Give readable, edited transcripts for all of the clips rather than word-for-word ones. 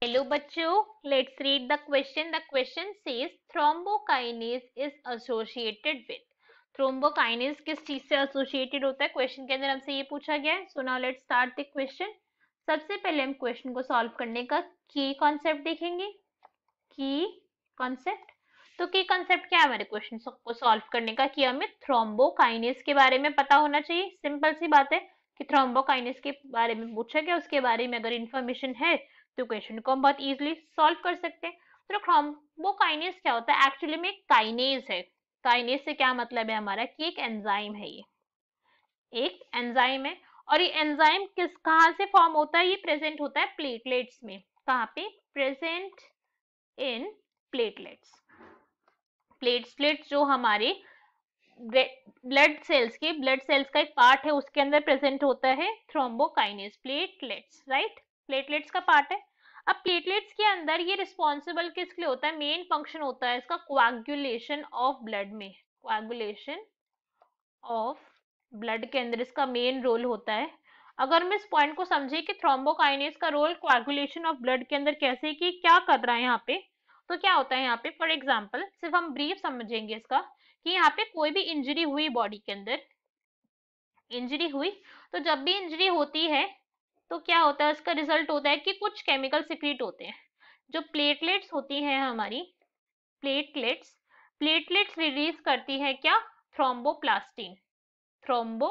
Hello बच्चों, let's read the question. The question says thrombokinase is associated with. Thrombokinase किस चीज से associated होता है? क्वेश्चन के अंदर हमसे ये पूछा गया है. So now let's start the question. सबसे पहले हम क्वेश्चन को सॉल्व करने का की कॉन्सेप्ट देखेंगे. की कॉन्सेप्ट. तो की कॉन्सेप्ट क्या है हमारे क्वेश्चन को सॉल्व करने का? कि हमें थ्रोम्बोकाइनेज के बारे में पता होना चाहिए. सिंपल सी बात है कि थ्रोम्बोकाइनेज के बारे में पूछा गया, उसके बारे में अगर इंफॉर्मेशन है तो क्वेश्चन को हम बहुत इजीली सॉल्व कर सकते हैं. तो थ्रोम्बोकाइनेज क्या होता है? एक्चुअली में काइनेज है. काइनेज से क्या मतलब है हमारा? कि एक एंजाइम है. ये एक एंजाइम है. और ये एंजाइम कहाँ से फॉर्म होता है? ये प्रेजेंट होता है प्लेटलेट्स में. कहाँ पे? Present in platelets. प्लेटलेट्स जो हमारे ब्लड सेल्स का एक पार्ट है, उसके अंदर प्रेजेंट होता है थ्रोम्बोकाइनेज. Platelets, right? प्लेटलेट्स का पार्ट है. अब प्लेटलेट्स के अंदर ये रिस्पॉन्सिबल किसके लिए होता है? मेन फंक्शन होता है इसका कोआगुलेशन ऑफ ब्लड में. कोआगुलेशन ऑफ ब्लड के अंदर इसका मेन रोल होता है. अगर हम इस पॉइंट को समझे कि थ्रोम्बोकाइनेज का रोल कोआगुलेशन ऑफ ब्लड के अंदर कैसे, कि क्या कर रहा है यहाँ पे, तो क्या होता है यहाँ पे? फॉर एग्जाम्पल सिर्फ हम ब्रीफ समझेंगे इसका, कि यहाँ पे कोई भी इंजरी हुई बॉडी के अंदर, इंजरी हुई, तो जब भी इंजरी होती है तो क्या होता है? उसका रिजल्ट होता है कि कुछ केमिकल सिक्रीट होते हैं. जो प्लेटलेट्स होती हैं हमारी, प्लेटलेट्स प्लेटलेट्स रिलीज करती है क्या? थ्रोम्बोप्लास्टिन. थ्रोम्बो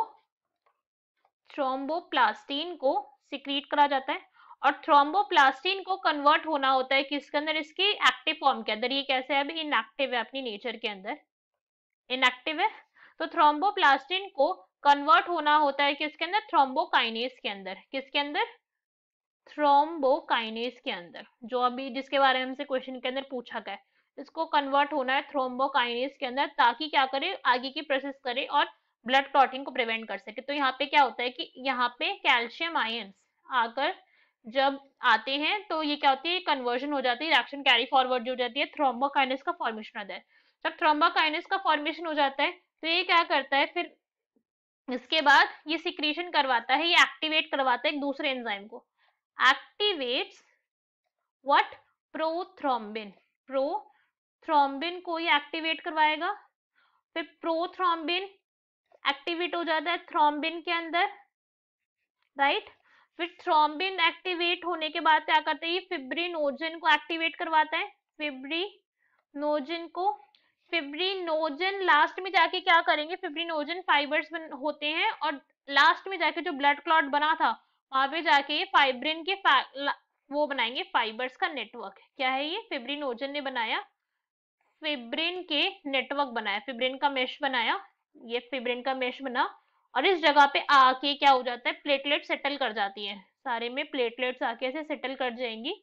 थ्रोम्बोप्लास्टिन को सिक्रीट करा जाता है. और थ्रोम्बोप्लास्टिन को कन्वर्ट होना होता है किसके अंदर? इसकी एक्टिव फॉर्म के अंदर. ये कैसे है? अभी इनएक्टिव है अपनी नेचर के अंदर, इनएक्टिव है. तो थ्रोम्बोप्लास्टिन को कन्वर्ट होना होता है किसके अंदर? थ्रोम्बोकाइनेज के अंदर. किसके अंदर? थ्रोम्बोकाइनेज के अंदर, जो अभी जिसके बारे में हमसे क्वेश्चन के अंदर पूछा गया है. इसको कन्वर्ट होना है थ्रोम्बोकाइनेज के अंदर, ताकि क्या करे? आगे की प्रोसेस करे और ब्लड क्लॉटिंग को प्रिवेंट कर सके. तो यहाँ पे क्या होता है कि यहाँ पे कैल्शियम आयंस आकर जब आते हैं तो ये क्या होती है? कन्वर्जन हो जाती है, रिएक्शन कैरी फॉरवर्ड हो जाती है, थ्रोम्बोकाइनेज का फॉर्मेशन होता है. जब थ्रोम्बोकाइनेज का फॉर्मेशन हो जाता है तो ये क्या करता है फिर? इसके बाद ये सिक्रीशन करवाता है, ये एक्टिवेट करवाता है एक दूसरे एंजाइम को. Activates what? प्रोथ्रोम्बिन. प्रोथ्रोम्बिन को ये एक्टिवेट करवाएगा. फिर प्रोथ्रोम्बिन एक्टिवेट हो जाता है थ्रोम्बिन के अंदर, राइट? फिर थ्रोम्बिन एक्टिवेट होने के बाद क्या करता है? ये फिब्रिनोजन को एक्टिवेट करवाता है. फिब्रिनोजन को, फिब्रिनोजन लास्ट में जाके क्या करेंगे? फिब्रिनोजन फाइबर्स होते हैं और लास्ट में जाके जो ब्लड क्लॉट बना था वहां पे जाके फाइब्रिन के वो बनाएंगे फाइबर्स का नेटवर्क. क्या है ये? फिब्रिनोजन ने बनाया, फिब्रिन के नेटवर्क बनाया, फिब्रिन का मेश बनाया. ये फिब्रिन का मेश बना और इस जगह पे आके क्या हो जाता है? प्लेटलेट सेटल कर जाती है. सारे में प्लेटलेट्स आके ऐसे सेटल कर जाएंगी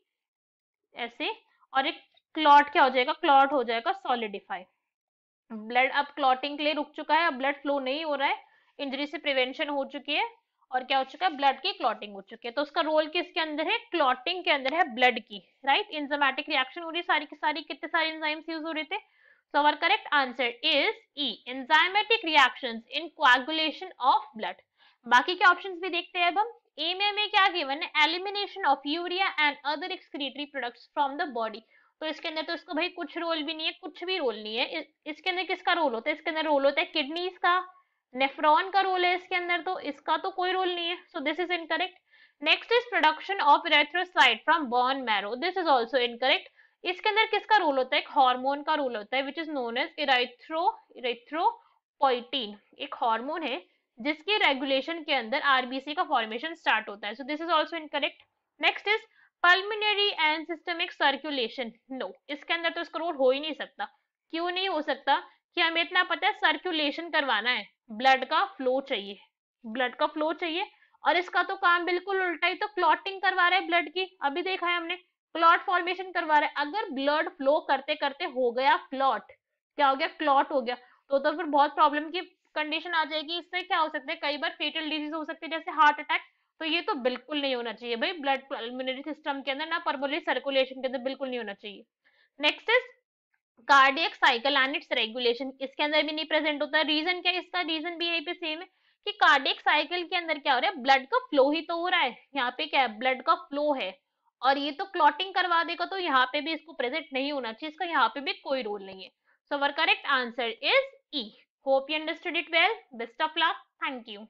ऐसे. और एक क्लॉट क्या हो जाएगा? क्लॉट हो जाएगा सॉलिडिफाई. ब्लड अब क्लॉटिंग के लिए रुक चुका है, अब ब्लड फ्लो नहीं हो रहा है, इंजरी से प्रिवेंशन हो चुकी है. और क्या हो चुका है? ब्लड की क्लॉटिंग हो चुकी है. तो उसका रोल किसके अंदर है? क्लॉटिंग के अंदर है, ब्लड की, राइट? इंजाइमेटिक रिएक्शन हो रही है सारी की सारी. कितने सारे एंजाइम्स यूज हो रहे थे? So our correct answer is E, enzymatic reactions in coagulation of blood. बाकी के ऑप्शंस भी देखते हैं अब हम. ए में हमें क्या गिवन है? Elimination of urea and other excretory products from the body. तो इसके अंदर तो इसका भाई कुछ रोल भी नहीं है, कुछ भी रोल नहीं है. इसके अंदर किसका रोल होता है? इसके अंदर रोल होता है किडनीज का, नेफ्रॉन का रोल है इसके अंदर, तो इसका तो कोई रोल नहीं है. So this is incorrect. Next is production of erythrocyte from bone marrow. This is also incorrect. इसके अंदर किसका रोल होता है? एक हार्मोन का रोल होता है विच इज नोन एज इरेथ्रोपोइटीन. एक हार्मोन है जिसके रेगुलेशन के अंदर आरबीसी का फॉर्मेशन स्टार्ट होता है. So this is also incorrect. Next is pulmonary and systemic circulation. No, इसके अंदर तो इसका रोल हो ही नहीं सकता. क्यों नहीं हो सकता? कि हमें इतना पता है सर्कुलेशन करवाना है, ब्लड का फ्लो चाहिए, ब्लड का फ्लो चाहिए. और इसका तो काम बिल्कुल उल्टा ही, तो क्लॉटिंग करवा रहा है ब्लड की. अभी देखा है हमने, क्लॉट फॉर्मेशन करवा रहा है. अगर ब्लड फ्लो करते करते हो गया क्लॉट, क्या हो गया? क्लॉट हो गया, तो फिर बहुत प्रॉब्लम की कंडीशन आ जाएगी. इससे क्या हो सकता है? कई बार फेटल डिजीज हो सकती है, जैसे हार्ट अटैक. तो ये तो बिल्कुल नहीं होना चाहिए भाई, ब्लड पल्मोनरी सिस्टम के अंदर ना, पल्मोनरी सर्कुलेशन के अंदर बिल्कुल नहीं होना चाहिए. Next is cardiac cycle and it's regulation. इसके अंदर भी नहीं प्रेजेंट होता. रीजन क्या है इसका? रीजन भी यहीं पे सेम है कि कार्डियक साइकिल के अंदर क्या हो रहा है? ब्लड का फ्लो ही तो हो रहा है. यहाँ पे क्या है? ब्लड का फ्लो है और ये तो क्लॉटिंग करवा देगा, तो यहाँ पे भी इसको प्रेजेंट नहीं होना चाहिए, इसका यहाँ पे भी कोई रोल नहीं है। So our correct answer is E. Hope you understood it well. Best of luck. Thank you.